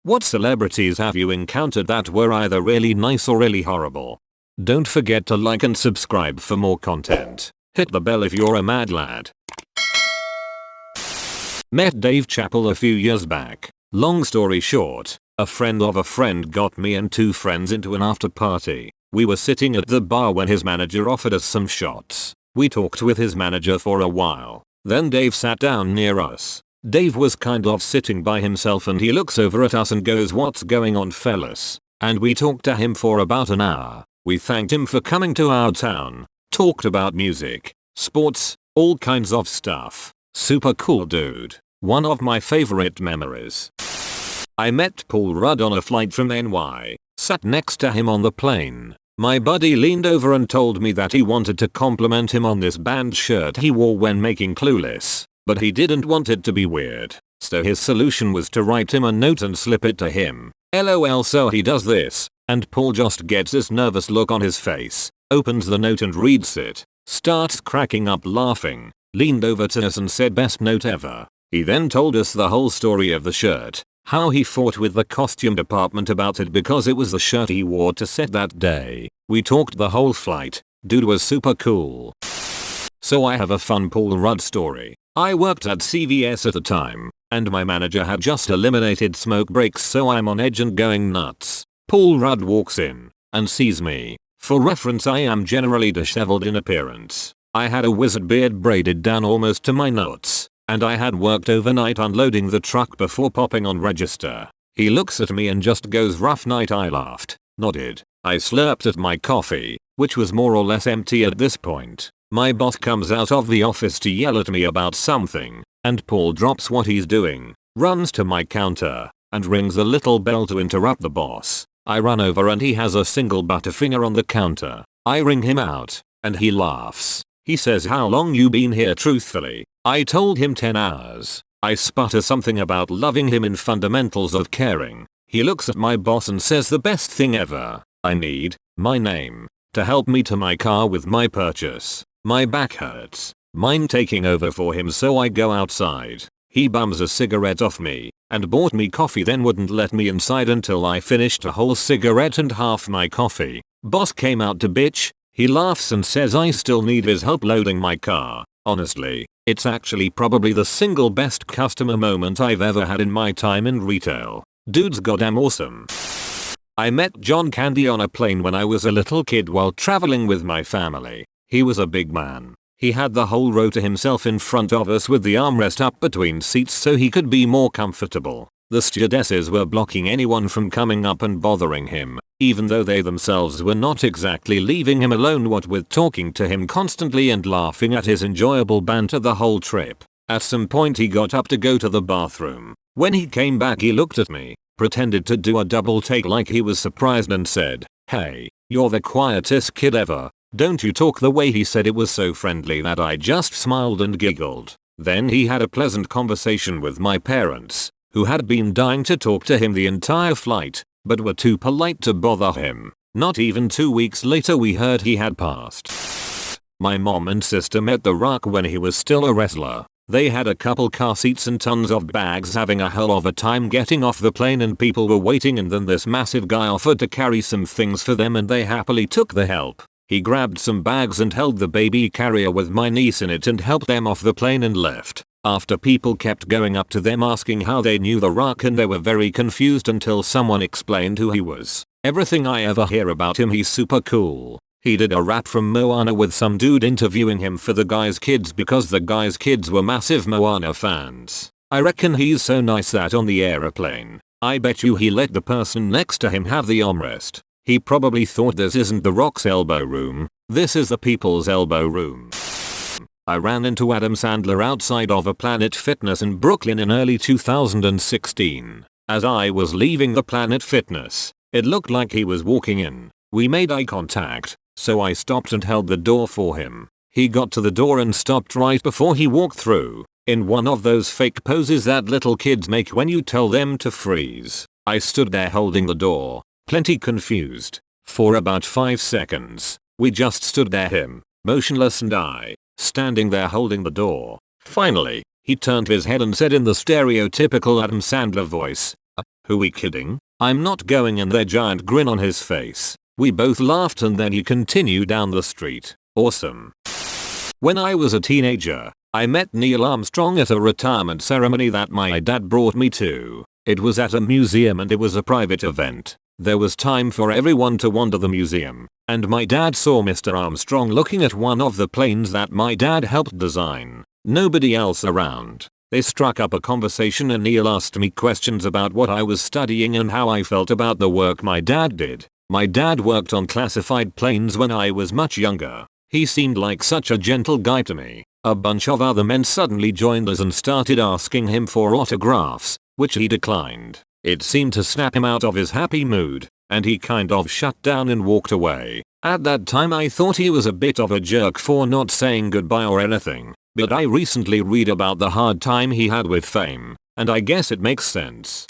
What celebrities have you encountered that were either really nice or really horrible? Don't forget to like and subscribe for more content. Hit the bell if you're a mad lad. Met Dave Chappelle a few years back. Long story short, a friend of a friend got me and two friends into an after party. We were sitting at the bar when his manager offered us some shots. We talked with his manager for a while. Then Dave sat down near us. Dave was kind of sitting by himself and he looks over at us and goes, "What's going on, fellas?" And we talked to him for about an hour. We thanked him for coming to our town. Talked about music, sports, all kinds of stuff. Super cool dude. One of my favorite memories. I met Paul Rudd on a flight from NY. Sat next to him on the plane. My buddy leaned over and told me that he wanted to compliment him on this band shirt he wore when making Clueless, but he didn't want it to be weird. So his solution was to write him a note and slip it to him. LOL. So he does this, and Paul just gets this nervous look on his face, opens the note and reads it, starts cracking up laughing, leaned over to us and said, "Best note ever." He then told us the whole story of the shirt, how he fought with the costume department about it because it was the shirt he wore to set that day. We talked the whole flight. Dude was super cool. So I have a fun Paul Rudd story. I worked at CVS at the time, and my manager had just eliminated smoke breaks, so I'm on edge and going nuts. Paul Rudd walks in and sees me. For reference, I am generally disheveled in appearance. I had a wizard beard braided down almost to my nuts, and I had worked overnight unloading the truck before popping on register. He looks at me and just goes, "Rough night." I laughed, nodded. I slurped at my coffee, which was more or less empty at this point. My boss comes out of the office to yell at me about something, and Paul drops what he's doing, runs to my counter, and rings a little bell to interrupt the boss. I run over and he has a single butterfinger on the counter. I ring him out, and he laughs. He says, "How long you been here?" Truthfully, I told him 10 hours. I sputter something about loving him in fundamentals of caring. He looks at my boss and says, "The best thing ever. I need my name to help me to my car with my purchase." My back hurts. Mine taking over for him, so I go outside. He bums a cigarette off me and bought me coffee, then wouldn't let me inside until I finished a whole cigarette and half my coffee. Boss came out to bitch. He laughs and says I still need his help loading my car. Honestly, it's actually probably the single best customer moment I've ever had in my time in retail. Dude's goddamn awesome. I met John Candy on a plane when I was a little kid while traveling with my family. He was a big man. He had the whole row to himself in front of us with the armrest up between seats so he could be more comfortable. The stewardesses were blocking anyone from coming up and bothering him, even though they themselves were not exactly leaving him alone, what with talking to him constantly and laughing at his enjoyable banter the whole trip. At some point he got up to go to the bathroom. When he came back he looked at me, pretended to do a double take like he was surprised and said, "Hey, you're the quietest kid ever. Don't you talk." The way he said it was so friendly that I just smiled and giggled. Then he had a pleasant conversation with my parents, who had been dying to talk to him the entire flight, but were too polite to bother him. Not even 2 weeks later we heard he had passed. My mom and sister met The Rock when he was still a wrestler. They had a couple car seats and tons of bags, having a hell of a time getting off the plane, and people were waiting, and then this massive guy offered to carry some things for them and they happily took the help. He grabbed some bags and held the baby carrier with my niece in it and helped them off the plane and left. After, people kept going up to them asking how they knew The Rock, and they were very confused until someone explained who he was. Everything I ever hear about him, he's super cool. He did a rap from Moana with some dude interviewing him for the guy's kids because the guy's kids were massive Moana fans. I reckon he's so nice that on the airplane, I bet you he let the person next to him have the armrest. He probably thought, this isn't The Rock's elbow room, this is the people's elbow room. I ran into Adam Sandler outside of a Planet Fitness in Brooklyn in early 2016. As I was leaving the Planet Fitness, it looked like he was walking in. We made eye contact, so I stopped and held the door for him. He got to the door and stopped right before he walked through, in one of those fake poses that little kids make when you tell them to freeze. I stood there holding the door, plenty confused, for about 5 seconds. We just stood there, him, motionless, and I, standing there holding the door. Finally, he turned his head and said in the stereotypical Adam Sandler voice, Who we kidding? I'm not going, and their giant grin on his face. We both laughed and then he continued down the street. Awesome. When I was a teenager, I met Neil Armstrong at a retirement ceremony that my dad brought me to. It was at a museum and it was a private event. There was time for everyone to wander the museum, and my dad saw Mr. Armstrong looking at one of the planes that my dad helped design. Nobody else around. They struck up a conversation and Neil asked me questions about what I was studying and how I felt about the work my dad did. My dad worked on classified planes when I was much younger. He seemed like such a gentle guy to me. A bunch of other men suddenly joined us and started asking him for autographs, which he declined. It seemed to snap him out of his happy mood, and he kind of shut down and walked away. At that time I thought he was a bit of a jerk for not saying goodbye or anything, but I recently read about the hard time he had with fame, and I guess it makes sense.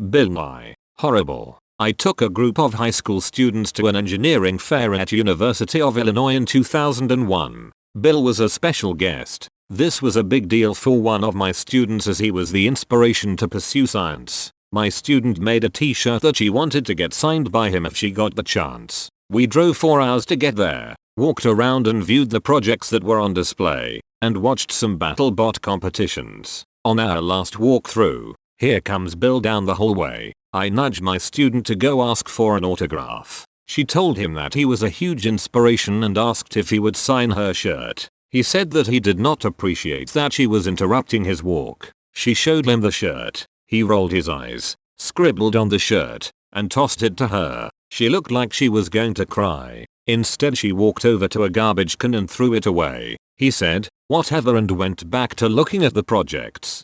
Bill Nye. Horrible. I took a group of high school students to an engineering fair at University of Illinois in 2001. Bill was a special guest. This was a big deal for one of my students as he was the inspiration to pursue science. My student made a t-shirt that she wanted to get signed by him if she got the chance. We drove 4 hours to get there, walked around and viewed the projects that were on display, and watched some BattleBot competitions. On our last walkthrough, here comes Bill down the hallway. I nudged my student to go ask for an autograph. She told him that he was a huge inspiration and asked if he would sign her shirt. He said that he did not appreciate that she was interrupting his walk. She showed him the shirt. He rolled his eyes, scribbled on the shirt, and tossed it to her. She looked like she was going to cry. Instead she walked over to a garbage can and threw it away. He said, "Whatever," and went back to looking at the projects.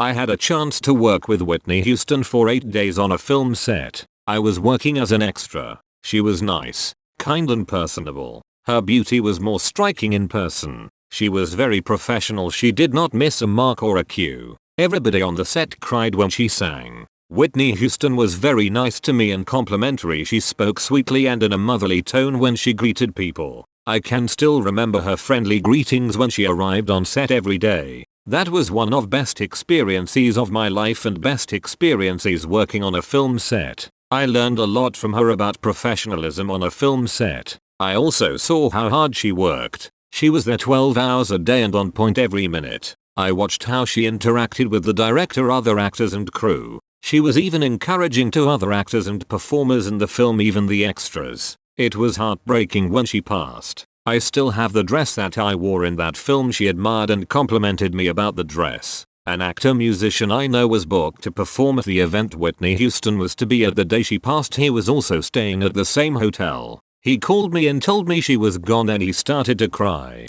I had a chance to work with Whitney Houston for 8 days on a film set. I was working as an extra. She was nice, kind and personable. Her beauty was more striking in person. She was very professional. She did not miss a mark or a cue. Everybody on the set cried when she sang. Whitney Houston was very nice to me and complimentary. She spoke sweetly and in a motherly tone when she greeted people. I can still remember her friendly greetings when she arrived on set every day. That was one of best experiences of my life and best experiences working on a film set. I learned a lot from her about professionalism on a film set. I also saw how hard she worked. She was there 12 hours a day and on point every minute. I watched how she interacted with the director, other actors and crew. She was even encouraging to other actors and performers in the film, even the extras. It was heartbreaking when she passed. I still have the dress that I wore in that film. She admired and complimented me about the dress. An actor musician I know was booked to perform at the event Whitney Houston was to be at the day she passed. He was also staying at the same hotel. He called me and told me she was gone and he started to cry.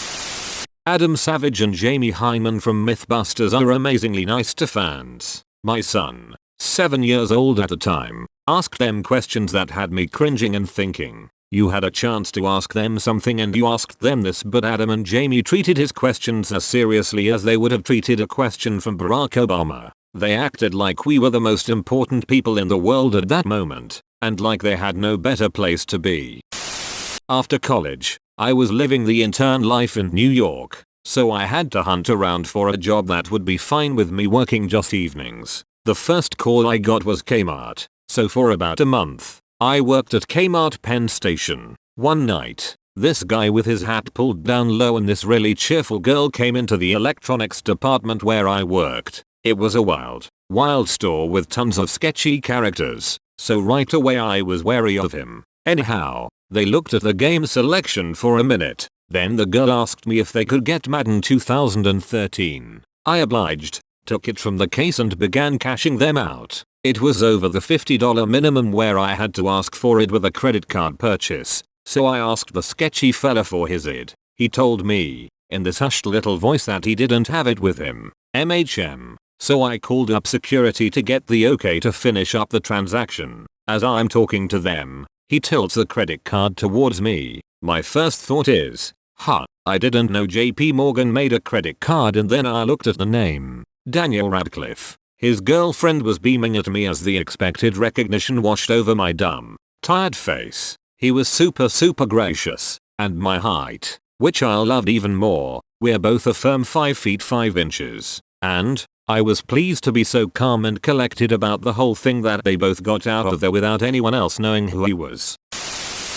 Adam Savage and Jamie Hyneman from Mythbusters are amazingly nice to fans. My son, 7 years old at the time, asked them questions that had me cringing and thinking, you had a chance to ask them something and you asked them this. But Adam and Jamie treated his questions as seriously as they would have treated a question from Barack Obama. They acted like we were the most important people in the world at that moment, and like they had no better place to be. After college, I was living the intern life in New York, so I had to hunt around for a job that would be fine with me working just evenings. The first call I got was Kmart, so for about a month, I worked at Kmart Penn Station. One night, this guy with his hat pulled down low and this really cheerful girl came into the electronics department where I worked. It was a wild store with tons of sketchy characters, so right away I was wary of him. Anyhow, they looked at the game selection for a minute. Then the girl asked me if they could get Madden 2013. I obliged, took it from the case and began cashing them out. It was over the $50 minimum where I had to ask for it with a credit card purchase, so I asked the sketchy fella for his ID. He told me, in this hushed little voice, that he didn't have it with him. So I called up security to get the okay to finish up the transaction. As I'm talking to them, he tilts the credit card towards me. My first thought is, I didn't know JP Morgan made a credit card, and then I looked at the name, Daniel Radcliffe. His girlfriend was beaming at me as the expected recognition washed over my dumb, tired face. He was super gracious, and my height, which I loved even more. We're both a firm 5 feet 5 inches, and I was pleased to be so calm and collected about the whole thing that they both got out of there without anyone else knowing who he was.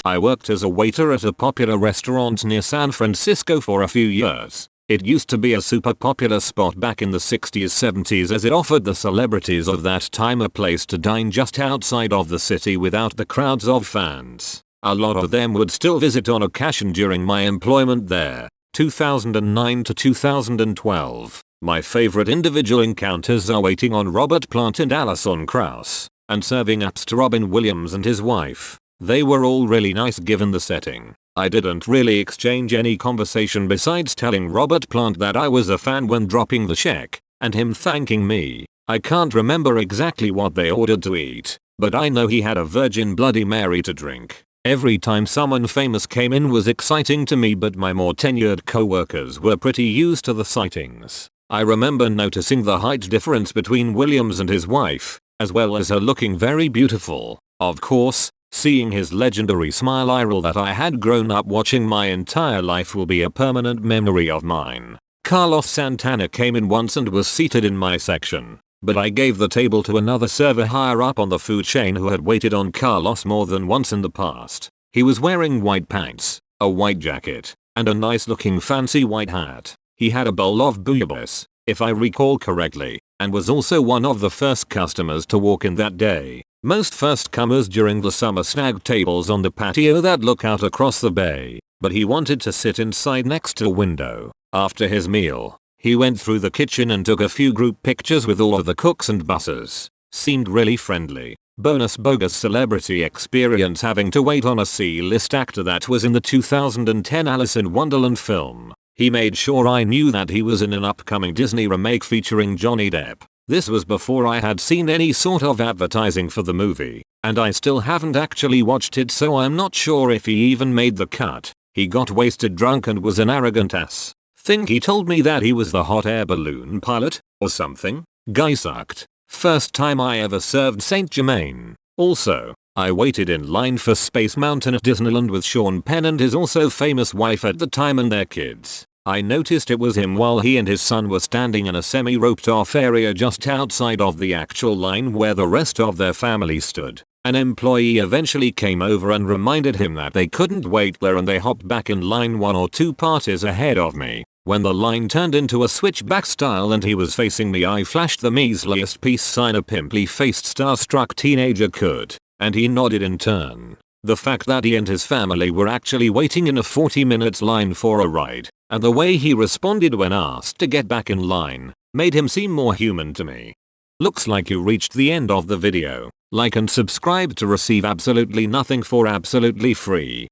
I worked as a waiter at a popular restaurant near San Francisco for a few years. It used to be a super popular spot back in the 60s 70s as it offered the celebrities of that time a place to dine just outside of the city without the crowds of fans. A lot of them would still visit on occasion during my employment there. 2009 to 2012. My favorite individual encounters are waiting on Robert Plant and Alison Krauss, and serving apps to Robin Williams and his wife. They were all really nice given the setting. I didn't really exchange any conversation besides telling Robert Plant that I was a fan when dropping the check, and him thanking me. I can't remember exactly what they ordered to eat, but I know he had a Virgin Bloody Mary to drink. Every time someone famous came in was exciting to me, but my more tenured co-workers were pretty used to the sightings. I remember noticing the height difference between Williams and his wife, as well as her looking very beautiful. Of course, seeing his legendary smile that I had grown up watching my entire life will be a permanent memory of mine. Carlos Santana came in once and was seated in my section, but I gave the table to another server higher up on the food chain who had waited on Carlos more than once in the past. He was wearing white pants, a white jacket, and a nice looking fancy white hat. He had a bowl of bouillabaisse, if I recall correctly, and was also one of the first customers to walk in that day. Most first comers during the summer snag tables on the patio that look out across the bay, but he wanted to sit inside next to a window. After his meal, he went through the kitchen and took a few group pictures with all of the cooks and bussers. Seemed really friendly. Bonus bogus celebrity experience having to wait on a C-list actor that was in the 2010 Alice in Wonderland film. He made sure I knew that he was in an upcoming Disney remake featuring Johnny Depp. This was before I had seen any sort of advertising for the movie, and I still haven't actually watched it, so I'm not sure if he even made the cut. He got wasted drunk and was an arrogant ass. Think he told me that he was the hot air balloon pilot, or something? Guy sucked. First time I ever served Saint Germain. Also, I waited in line for Space Mountain at Disneyland with Sean Penn and his also famous wife at the time and their kids. I noticed it was him while he and his son were standing in a semi-roped off area just outside of the actual line where the rest of their family stood. An employee eventually came over and reminded him that they couldn't wait there, and they hopped back in line 1 or 2 parties ahead of me. When the line turned into a switchback style and he was facing me, I flashed the measliest peace sign a pimply faced starstruck teenager could, and he nodded in turn. The fact that he and his family were actually waiting in a 40-minute line for a ride, and the way he responded when asked to get back in line, made him seem more human to me. Looks like you reached the end of the video. Like and subscribe to receive absolutely nothing for absolutely free.